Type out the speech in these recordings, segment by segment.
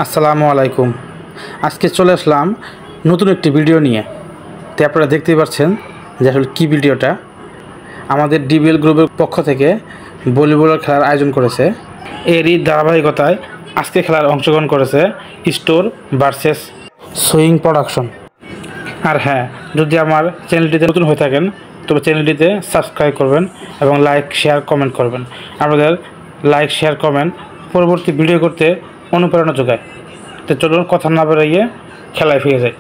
আসসালামু আলাইকুম। আজকে চলে আসলাম নতুন একটি ভিডিও নিয়ে। তো আপনারা দেখতেই পাচ্ছেন যে আসলে কী ভিডিওটা। আমাদের ডিবিএল গ্রুপের পক্ষ থেকে ভলিবলের খেলার আয়োজন করেছে। এরই ধারাবাহিকতায় আজকে খেলার অংশগ্রহণ করেছে স্টোর ভার্সেস সুইং প্রোডাকশন। আর হ্যাঁ, যদি আমার চ্যানেলটিতে নতুন হয়ে থাকেন তবে চ্যানেলটিতে সাবস্ক্রাইব করবেন এবং লাইক শেয়ার কমেন্ট করবেন। আপনাদের লাইক শেয়ার কমেন্ট পরবর্তী ভিডিও করতে অনুপ্রেরণা যোগায়। তো চলুন কথা না বেরিয়ে খেলায় ফিরে যাই।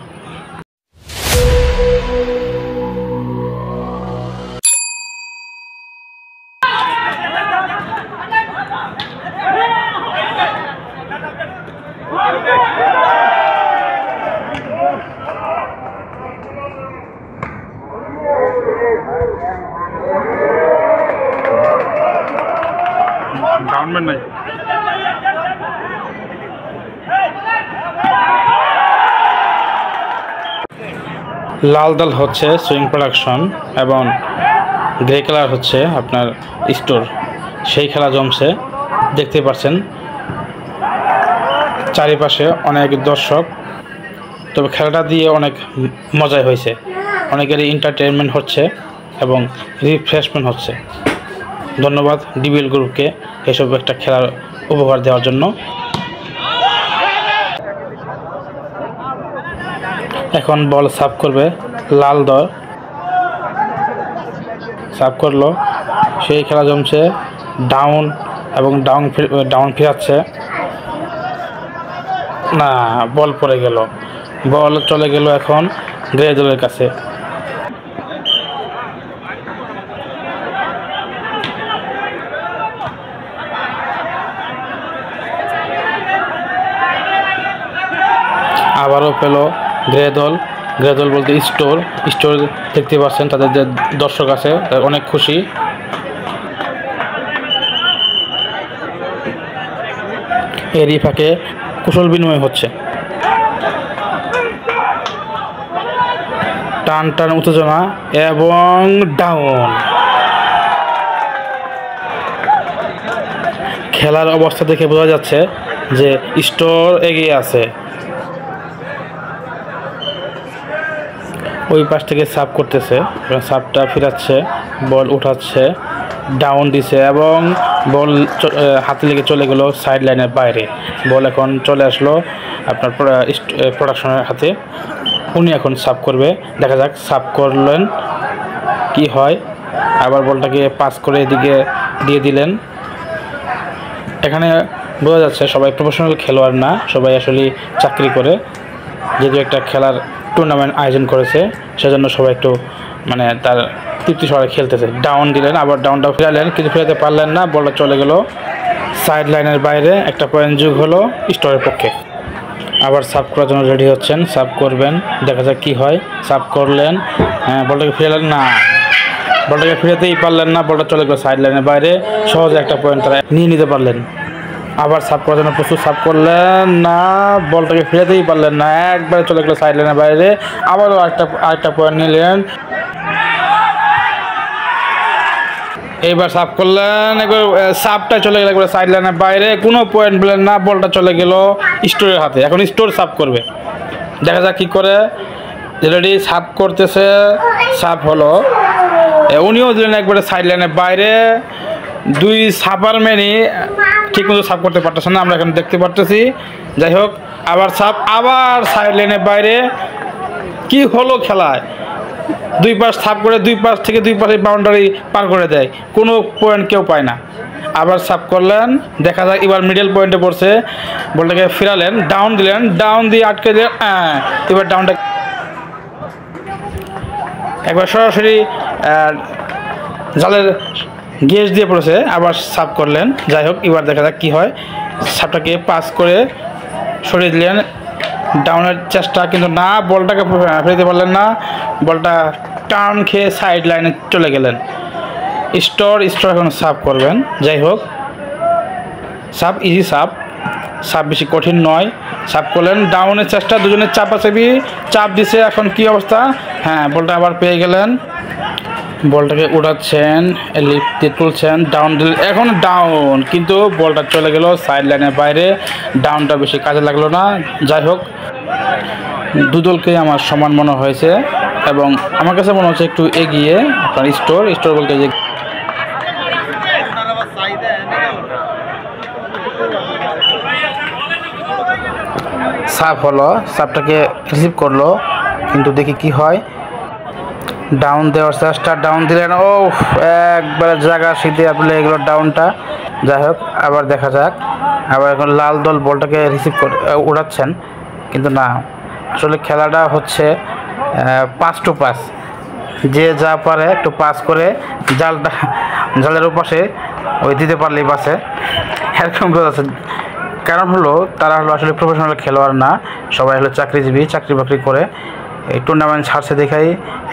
গভর্নমেন্ট নাই লাল দল হচ্ছে সুইং প্রোডাকশন এবং গ্রে কালার হচ্ছে আপনার স্টোর। সেই খেলা জমছে, দেখতে পাচ্ছেন চারিপাশে অনেক দর্শক। তবে খেলাটা দিয়ে অনেক মজাই হয়েছে, অনেকেরই এন্টারটেনমেন্ট হচ্ছে এবং রিফ্রেশমেন্ট হচ্ছে। ধন্যবাদ ডিবিএল গ্রুপকে এসব একটা খেলার উপহার দেওয়ার জন্য। এখন বল সার্ভ করবে লাল দল, সার্ভ করলো। সেই খেলা জমছে, ডাউন এবং ডাউন ফিরাচ্ছে না, বল পড়ে গেল, বল চলে গেল এখন গ্রে দলের কাছে। আবারও পেল গ্রে দল বলতে স্টোর দেখতে পাচ্ছেন তাদের যে দর্শক আছে অনেক খুশি। এরই ফাঁকে কুশল বিনিময় হচ্ছে, টান টান উত্তেজনা এবং ডাউন। খেলার অবস্থা দেখে বোঝা যাচ্ছে যে স্টোর এগিয়ে আছে। ওই পাশ থেকে সার্ভ করতেছে, সার্ভটা ফিরাচ্ছে, বল উঠাচ্ছে, ডাউন দিছে এবং বল হাতে লেগে চলে গেল সাইড লাইনের বাইরে। বল এখন চলে আসলো আপনার প্রোডাকশনের হাতে। উনি এখন সার্ভ করবে, দেখা যাক সার্ভ করলেন কি হয়। আবার বলটাকে পাস করে এদিকে দিয়ে দিলেন। এখানে বোঝা যাচ্ছে সবাই প্রফেশনাল খেলোয়াড় না, সবাই আসলে চাকরি করে। যেহেতু একটা খেলার টুর্নামেন্ট আয়োজন করেছে সেজন্য সবাই একটু তার তৃপ্তি সবাই খেলতেছে। ডাউন দিলেন, আবার ডাউনটা ফিরালেন, কিন্তু ফিরাতে পারলেন না, বলটা চলে গেল সাইড লাইনের বাইরে। একটা পয়েন্ট যোগ হলো স্টোরের পক্ষে। আবার সার্ভ করার জন্য রেডি হচ্ছেন, সার্ভ করবেন, দেখা যাক কী হয়। সার্ভ করলেন, হ্যাঁ, বলটাকে ফিরালেন না, বলটাকে ফিরাতেই পারলেন না, বলটা চলে গেল সাইড লাইনের বাইরে। সহজে একটা পয়েন্ট তারা নিয়ে নিতে পারলেন। আবার সার্ভ করার জন্য প্রচুর সার্ভ করলেন না, বলটাকে ফিরাতেই পারলেন না, একবারে চলে গেল সাইড লাইনের বাইরে। আবারও আরেকটা পয়েন্ট নিলেন। এইবার সার্ভ করলেন, একবার সার্ভটা চলে গেল একবার সাইড লাইনের বাইরে, কোনো পয়েন্ট পেলেন না, বলটা চলে গেল স্টোরের হাতে। এখন স্টোর সার্ভ করবে, দেখা যাক কী করে। রেডি, সার্ভ করতেছে, সার্ভ হলো, উনিও দিলেন একবারে সাইড লাইনের বাইরে। দুই সাপারম্যানই ঠিক মতো সার্ভ করতে পারতেছে না, আমরা এখানে দেখতে পারতেছি। যাই হোক, আবার সার্ভ, আবার সাইড লাইনের বাইরে। কি হলো খেলায়? দুই পাশ সার্ভ করে দুই পাশ থেকে দুই পাশে বাউন্ডারি পার করে দেয়, কোনো পয়েন্ট কেউ পায় না। আবার সার্ভ করলেন, দেখা যায় এবার মিডল পয়েন্টে পড়ছে, বলটাকে ফিরালেন, ডাউন দিলেন, ডাউন দিয়ে আটকে দিলেন। এবার ডাউনটা একবার সরাসরি জালের গেজ দিয়ে পড়েছে, আবার সার্ভ করলেন। যাই হোক, এবার দেখা যাক কী হয়। সার্ভটাকে পাস করে সরিয়ে দিলেন, ডাউনের চেষ্টা, কিন্তু না, বলটাকে ফেলতে পারলেন না, বলটা টার্ন খেয়ে সাইড লাইনে চলে গেলেন। স্টোর এখন সার্ভ করবেন। যাই হোক, সার্ভ ইজি, সার্ভ বেশি কঠিন নয়। সার্ভ করলেন, ডাউনের চেষ্টা, দুজনের চাপাচাপি, চাপ দিছে। এখন কি অবস্থা? হ্যাঁ, বলটা আবার পেয়ে গেলেন। বলটাকে উড়াচ্ছেন, লিফট দিয়ে তুলছেন, ডাউন দিল, এখন ডাউন, কিন্তু বলটা চলে গেল সাইড লাইনের বাইরে। ডাউনটা বেশি কাজে লাগলো না। যাই হোক, দুদলকে আমার সমান মনে হয়েছে এবং আমার কাছে মনে হচ্ছে একটু এগিয়ে আপনার স্টোর বলতে যে সাপ হলো, সাপটাকে রিসিভ করলো, কিন্তু দেখি কি হয়। ডাউন দেওয়ার চেষ্টা, ডাউন দিলেন, ও একবারে জায়গা শীতে আপনি এগুলো ডাউনটা। যাই হোক, আবার দেখা যাক। আবার এখন লাল দল বলটাকে রিসিভ করে উড়াচ্ছেন, কিন্তু না, আসলে খেলাটা হচ্ছে 5 টু 5, যে যা পারে একটু পাস করে জালের ওপাশে ওই দিতে পারলেই বাসে, এরকম আছে। কারণ হলো তারা হলো আসলে প্রফেশনাল খেলোয়াড় না, সবাই হলো চাকরিজীবী, চাকরি বাকরি করে। এই টুর্নামেন্ট ছাড়ছে দেখাই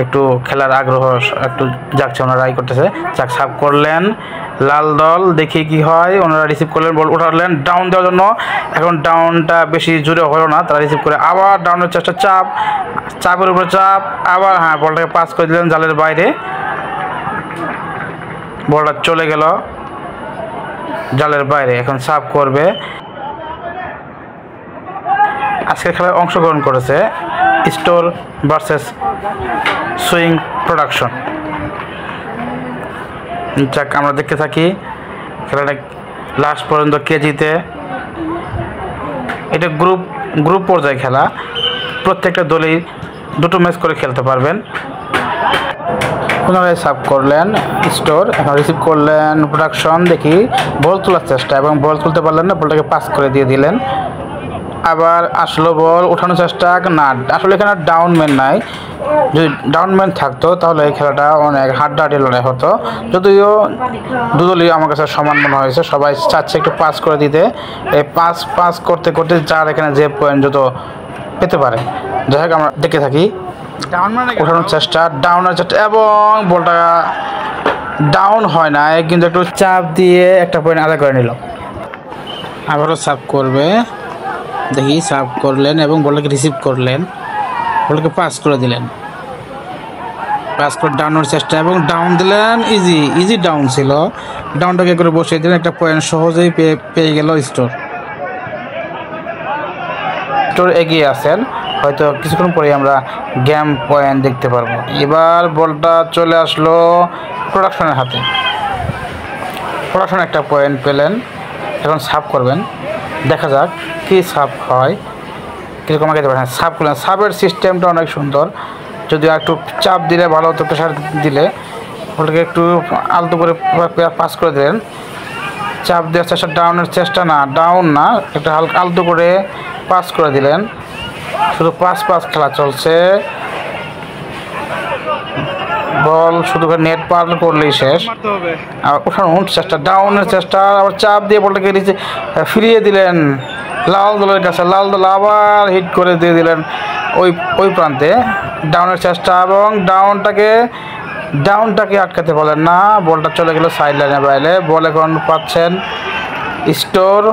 একটু খেলার আগ্রহ একটু যাচ্ছে, ওনারা করতেছে। চাক সাপ করলেন লাল দল, দেখি কি হয়। ওনারা রিসিভ করলেন, বল উঠালেন ডাউন দেওয়ার জন্য। এখন ডাউনটা বেশি জোরে হলো না, তারা রিসিভ করে আবার ডাউনের চেষ্টা, চাপের উপরে চাপ, আবার হ্যাঁ বলটাকে পাস করে দিলেন জালের বাইরে। বলটা চলে গেল জালের বাইরে, এখন সাপ করবে। আজকের খেলায় অংশগ্রহণ করেছে স্টোর ভার্সেস সুইং প্রোডাকশন। যাক, আমরা দেখতে থাকি খেলাটা লাস্ট পর্যন্ত কে জিতে। এটা গ্রুপ পর্যায়ে খেলা, প্রত্যেকটা দলই 2টো ম্যাচ করে খেলতে পারবেন। ওনারা সাব করলেন স্টোর, এখন রিসিভ করলেন প্রোডাকশন। দেখি বল তোলার চেষ্টা, এবং বল তুলতে পারলেন না, বলটাকে পাস করে দিয়ে দিলেন। আবার আসলো বল উঠানোর চেষ্টা, না, আসলে এখানে ডাউনম্যান নাই। যদি ডাউনম্যান থাকতো তাহলে এই খেলাটা অনেক হাড্ডাহাড্ডি লড়াই হতো। যদিও দুদলই আমার কাছে সমান মনে হয়েছে, সবাই চাচ্ছে একটু পাস করে দিতে। এই পাস করতে করতে যার এখানে যে পয়েন্ট যত পেতে পারে। যাই হোক, আমরা দেখে থাকি। উঠানোর চেষ্টা, ডাউনের চেষ্টা, এবং বলটা ডাউন হয় না, কিন্তু একটু চাপ দিয়ে একটা পয়েন্ট আদায় করে নিল। আবারও সার্ভ করবে, দেখি সার্ভ করলেন এবং বলটাকে রিসিভ করলেন, বলটাকে পাস করে দিলেন, পাস করে ডাউনের চেষ্টা এবং ডাউন দিলেন। ইজি ডাউন ছিল, ডাউনটাকে করে বসিয়ে দিলেন, একটা পয়েন্ট সহজেই পেয়ে গেল স্টোর এগিয়ে আছেন। হয়তো কিছুক্ষণ পরে আমরা গেম পয়েন্ট দেখতে পারবো। এবার বলটা চলে আসলো প্রোডাকশনের হাতে, প্রোডাকশন একটা পয়েন্ট পেলেন। এখন সার্ভ করবেন, দেখা যাক কি সার্ভ হয়, কীরকম আগে পারেন। সার্ভ করলেন, সার্ভের সিস্টেমটা অনেক সুন্দর, যদিও একটু চাপ দিলে ভালো হতো, প্রেশার দিলে। ওটাকে একটু আলতো করে পাস করে দিলেন, চাপ দেওয়ার চেষ্টা, ডাউনের চেষ্টা, না ডাউন না, একটা হালকা আলতো করে পাস করে দিলেন। শুধু পাস খেলা চলছে, বল শুধু নেট পার করলেই শেষ। আবার উঠানোর চেষ্টা, ডাউনের চেষ্টা, আবার চাপ দিয়ে বলটাকে ফিরিয়ে দিলেন লাল দলের কাছে। লাল দল আবার হিট করে দিয়ে দিলেন ওই প্রান্তে। ডাউনের চেষ্টা, এবং ডাউনটাকে আটকাতে পারলেন না, বলটা চলে গেল সাইড লাইনের বাইরে। বল এখন পাচ্ছেন স্টোর।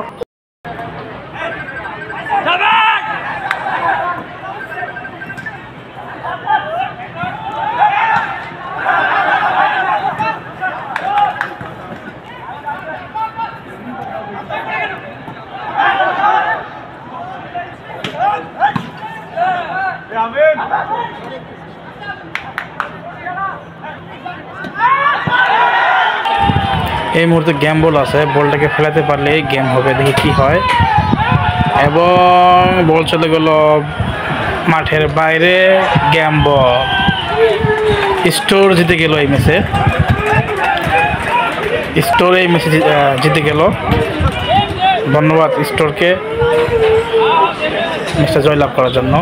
এই মুহূর্তে গেম বল আছে, বলটাকে ফেলাতে পারলে গেম হবে, দেখি কি হয়। এবং বল চলে গেল মাঠের বাইরে, গেম বল। স্টোর জিতে গেল এই ম্যাচে, স্টোর এই ম্যাচে জিতে গেল। ধন্যবাদ স্টোরকে ম্যাচটা জয়লাভ করার জন্য।